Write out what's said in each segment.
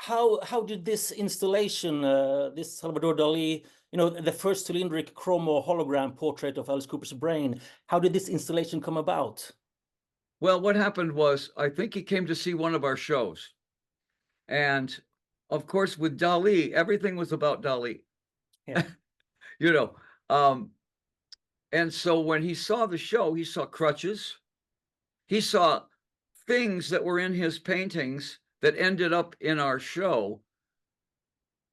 how did this installation, this Salvador Dali, the first cylindric chromo hologram portrait of Alice Cooper's brain, how did this installation come about? Well, what happened was, I think he came to see one of our shows. And of course, with Dali, everything was about Dali. Yeah. And so when he saw the show, he saw crutches. He saw things that were in his paintings that ended up in our show,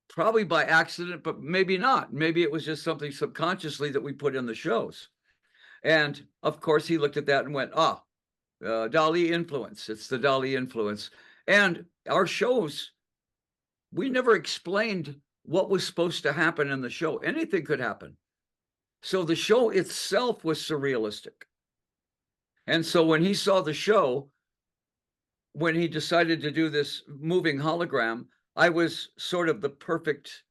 probably by accident, but maybe not. Maybe it was just something subconsciously that we put in the shows. And of course, he looked at that and went, Dali influence. It's the Dali influence. And our shows, we never explained what was supposed to happen in the show. Anything could happen. So the show itself was surrealistic. And so when he saw the show, when he decided to do this moving hologram, I was sort of the perfect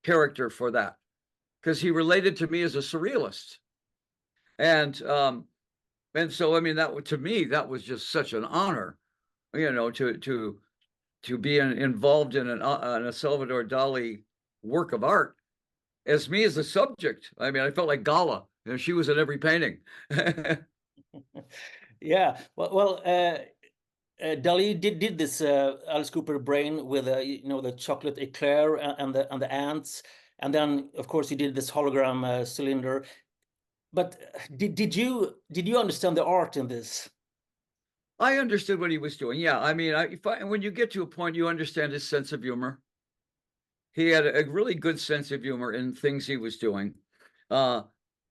character for that, because he related to me as a surrealist. And so, I mean, that to me, that was just such an honor, to be involved in a Salvador Dali work of art as me as a subject. I mean, I felt like Gala. She was in every painting. Yeah. Well, Dali did this Alice Cooper brain with the chocolate eclair and the ants, and then of course he did this hologram cylinder. But did you understand the art in this? I understood what he was doing. Yeah, I mean, when you get to a point, you understand his sense of humor. He had a really good sense of humor in things he was doing, and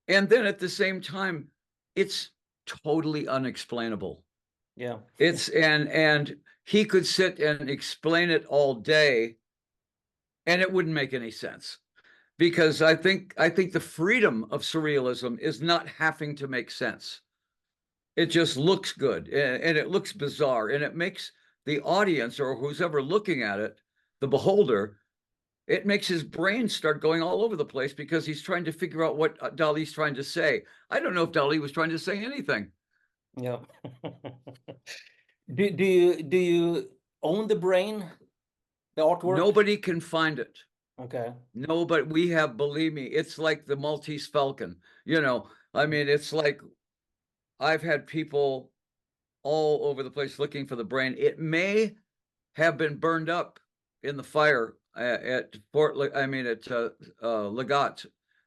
then at the same time, it's totally unexplainable. Yeah, and he could sit and explain it all day, and it wouldn't make any sense, because I think the freedom of surrealism is not having to make sense. It just looks good, and it looks bizarre, and it makes the audience, or who's ever looking at it, the beholder, it makes his brain start going all over the place, because he's trying to figure out what Dali's trying to say. I don't know if Dali was trying to say anything. Yeah. Do you own the brain, the artwork? Nobody can find it. Okay. No, but we have, believe me, it's like the Maltese Falcon. I mean, it's like I've had people all over the place looking for the brain. It may have been burned up in the fire at Legat,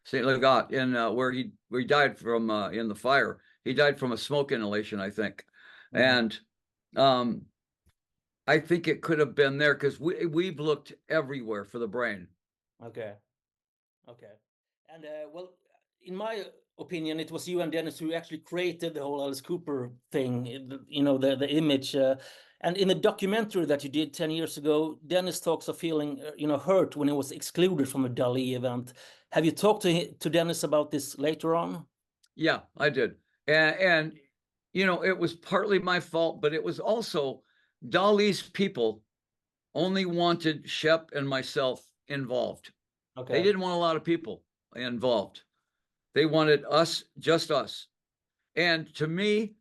St. Legat, in where he died from in the fire. He died from a smoke inhalation, I think. And I think it could have been there, because we've looked everywhere for the brain. Okay. And well, in my opinion, it was you and Dennis who actually created the whole Alice Cooper thing, the image. And in the documentary that you did 10 years ago, Dennis talks of feeling, hurt when he was excluded from a Dali event. Have you talked to Dennis about this later on? Yeah, I did. And it was partly my fault, but it was also Dali's people only wanted Shep and myself involved. Okay. They didn't want a lot of people involved. They wanted us, just us. And to me,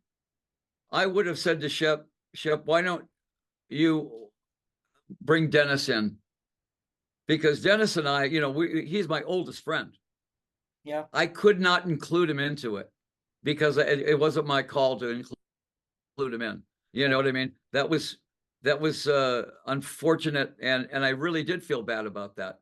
I would have said to Shep, why don't you bring Dennis in? Because Dennis and I, he's my oldest friend. Yeah. I could not include him into it, because it wasn't my call to include him in. You know what I mean? That was unfortunate, and I really did feel bad about that.